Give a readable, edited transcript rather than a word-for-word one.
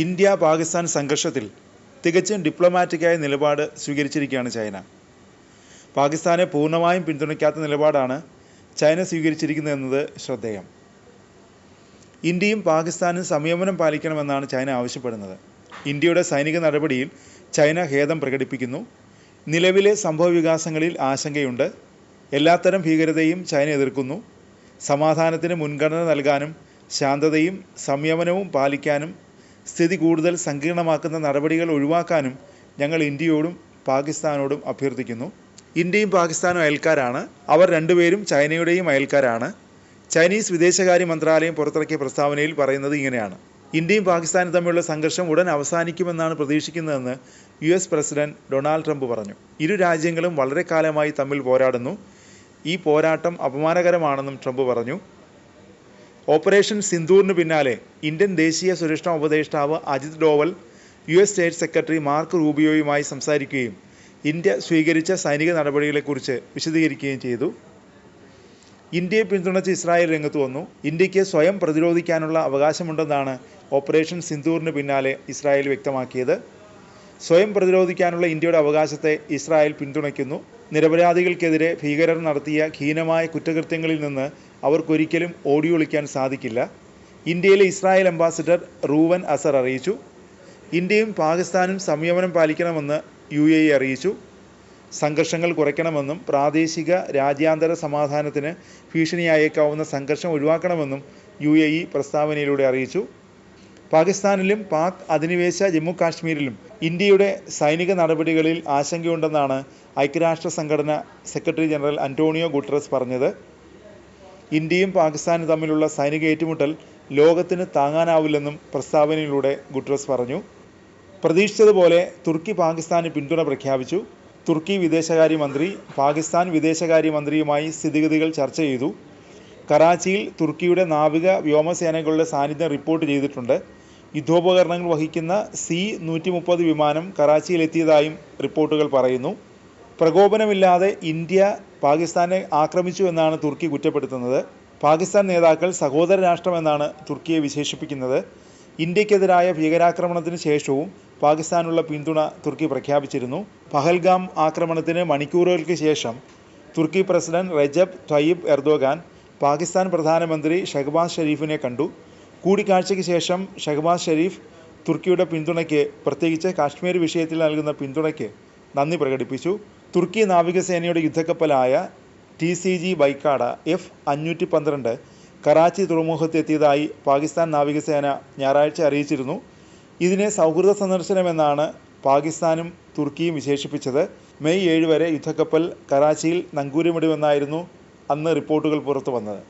India Pakistan സംഘർഷത്തിൽ തികച്ചും ഡിപ്ലോമാറ്റിക്കായ നിലപാട് സ്വീകരിച്ചിരിക്കുകയാണ് ചൈന. പാകിസ്ഥാനെ പൂർണ്ണമായും പിന്തുണയ്ക്കാത്ത നിലപാടാണ് ചൈന സ്വീകരിച്ചിരിക്കുന്നതെന്നത് ശ്രദ്ധേയം. ഇന്ത്യയും പാകിസ്ഥാനും സംയമനം പാലിക്കണമെന്നാണ് ചൈന ആവശ്യപ്പെടുന്നത്. ഇന്ത്യയുടെ സൈനിക നടപടിയിൽ ചൈന ഖേദം പ്രകടിപ്പിക്കുന്നു. നിലവിലെ സംഭവവികാസങ്ങളിൽ ആശങ്കയുണ്ട്. എല്ലാത്തരം ഭീകരതയും ചൈന എതിർക്കുന്നു. സമാധാനത്തിന് മുൻഗണന നൽകാനും ശാന്തതയും സംയമനവും പാലിക്കാനും സ്ഥിതി കൂടുതൽ സങ്കീർണമാക്കുന്ന നടപടികൾ ഒഴിവാക്കാനും ഞങ്ങൾ ഇന്ത്യയോടും പാകിസ്ഥാനോടും അഭ്യർത്ഥിക്കുന്നു. ഇന്ത്യയും പാകിസ്ഥാനും അയൽക്കാരാണ്. അവർ രണ്ടുപേരും ചൈനയുടെയും അയൽക്കാരാണ്. ചൈനീസ് വിദേശകാര്യ മന്ത്രാലയം പുറത്തിറക്കിയ പ്രസ്താവനയിൽ പറയുന്നത് ഇങ്ങനെയാണ്: ഇന്ത്യയും പാകിസ്ഥാനും തമ്മിലുള്ള സംഘർഷം ഉടൻ അവസാനിക്കുമെന്നാണ് പ്രതീക്ഷിക്കുന്നതെന്ന് US പ്രസിഡന്റ് ഡൊണാൾഡ് ട്രംപ് പറഞ്ഞു. ഇരു രാജ്യങ്ങളും വളരെ കാലമായി തമ്മിൽ പോരാടുന്നു. ഈ പോരാട്ടം അപമാനകരമാണെന്നും ട്രംപ് പറഞ്ഞു. ഓപ്പറേഷൻ സിന്ദൂറിന് പിന്നാലെ ഇന്ത്യൻ ദേശീയ സുരക്ഷാ ഉപദേഷ്ടാവ് Ajit Doval US state secretary Marco റൂബിയോയുമായി സംസാരിക്കുകയും ഇന്ത്യ സ്വീകരിച്ച സൈനിക നടപടികളെക്കുറിച്ച് വിശദീകരിക്കുകയും ചെയ്തു. ഇന്ത്യയെ പിന്തുണച്ച് ഇസ്രായേൽ രംഗത്ത് വന്നു. ഇന്ത്യക്ക് സ്വയം പ്രതിരോധിക്കാനുള്ള അവകാശമുണ്ടെന്നാണ് ഓപ്പറേഷൻ സിന്ദൂറിന് പിന്നാലെ ഇസ്രായേൽ വ്യക്തമാക്കിയത്. സ്വയം പ്രതിരോധിക്കാനുള്ള ഇന്ത്യയുടെ അവകാശത്തെ ഇസ്രായേൽ പിന്തുണയ്ക്കുന്നു. നിരപരാധികൾക്കെതിരെ ഭീകരർ നടത്തിയ ഹീനമായ കുറ്റകൃത്യങ്ങളിൽ നിന്ന് അവർക്കൊരിക്കലും ഓടിയൊളിക്കാൻ സാധിക്കില്ല. ഇന്ത്യയിലെ ഇസ്രായേൽ അംബാസിഡർ റൂവൻ അസർ അറിയിച്ചു. ഇന്ത്യയും പാകിസ്ഥാനും സംയമനം പാലിക്കണമെന്ന് UAE അറിയിച്ചു. സംഘർഷങ്ങൾ കുറയ്ക്കണമെന്നും പ്രാദേശിക രാജ്യാന്തര സമാധാനത്തിന് ഭീഷണിയായേക്കാവുന്ന സംഘർഷം ഒഴിവാക്കണമെന്നും UAE പ്രസ്താവനയിലൂടെ അറിയിച്ചു. പാകിസ്ഥാനിലും പാക് അധിനിവേശ ജമ്മു കാശ്മീരിലും ഇന്ത്യയുടെ സൈനിക നടപടികളിൽ ആശങ്കയുണ്ടെന്നാണ് ഐക്യരാഷ്ട്ര സംഘടന സെക്രട്ടറി ജനറൽ അന്റോണിയോ ഗുട്ടറസ് പറഞ്ഞത്. ഇന്ത്യയും പാകിസ്ഥാനും തമ്മിലുള്ള സൈനിക ഏറ്റുമുട്ടൽ ലോകത്തിന് താങ്ങാനാവില്ലെന്നും പ്രസ്താവനയിലൂടെ ഗുട്ടറസ് പറഞ്ഞു. പ്രതീക്ഷിച്ചതുപോലെ തുർക്കി പാകിസ്ഥാന് പിന്തുണ പ്രഖ്യാപിച്ചു. തുർക്കി വിദേശകാര്യമന്ത്രി പാകിസ്ഥാൻ വിദേശകാര്യമന്ത്രിയുമായി സ്ഥിതിഗതികൾ ചർച്ച ചെയ്തു. കറാച്ചിയിൽ തുർക്കിയുടെ നാവിക വ്യോമസേനകളുടെ സാന്നിധ്യം റിപ്പോർട്ട് ചെയ്തിട്ടുണ്ട്. യുദ്ധോപകരണങ്ങൾ വഹിക്കുന്ന C-130 വിമാനം കറാച്ചിയിലെത്തിയതായും റിപ്പോർട്ടുകൾ പറയുന്നു. പ്രകോപനമില്ലാതെ ഇന്ത്യ പാകിസ്ഥാനെ ആക്രമിച്ചു എന്നാണ് തുർക്കി കുറ്റപ്പെടുത്തുന്നത്. പാകിസ്ഥാൻ നേതാക്കൾ സഹോദര രാഷ്ട്രമെന്നാണ് തുർക്കിയെ വിശേഷിപ്പിക്കുന്നത്. ഇന്ത്യക്കെതിരായ ഭീകരാക്രമണത്തിന് ശേഷവും പാകിസ്ഥാനുള്ള പിന്തുണ തുർക്കി പ്രഖ്യാപിച്ചിരുന്നു. പഹൽഗാം ആക്രമണത്തിന് മണിക്കൂറുകൾക്ക് ശേഷം Turkey president Recep Tayyip Erdogan Pakistan പ്രധാനമന്ത്രി ഷഹബാസ് ഷെരീഫിനെ കണ്ടു. കൂടിക്കാഴ്ചയ്ക്ക് ശേഷം ഷഹബാസ് ഷെരീഫ് തുർക്കിയുടെ പിന്തുണയ്ക്ക്, പ്രത്യേകിച്ച് കാശ്മീർ വിഷയത്തിൽ നൽകുന്ന പിന്തുണയ്ക്ക് നന്ദി പ്രകടിപ്പിച്ചു. തുർക്കി നാവികസേനയുടെ യുദ്ധക്കപ്പലായ TCG ബൈക്കാഡ F-512 കറാച്ചി തുറമുഖത്തെത്തിയതായി പാകിസ്ഥാൻ നാവികസേന ഞായറാഴ്ച അറിയിച്ചിരുന്നു. ഇതിനെ സൗഹൃദ സന്ദർശനമെന്നാണ് പാകിസ്ഥാനും തുർക്കിയും വിശേഷിപ്പിച്ചത്. മെയ് 7 വരെ യുദ്ധക്കപ്പൽ കറാച്ചിയിൽ നങ്കൂരമിടുമെന്നായിരുന്നു അന്ന് റിപ്പോർട്ടുകൾ പുറത്തു വന്നത്.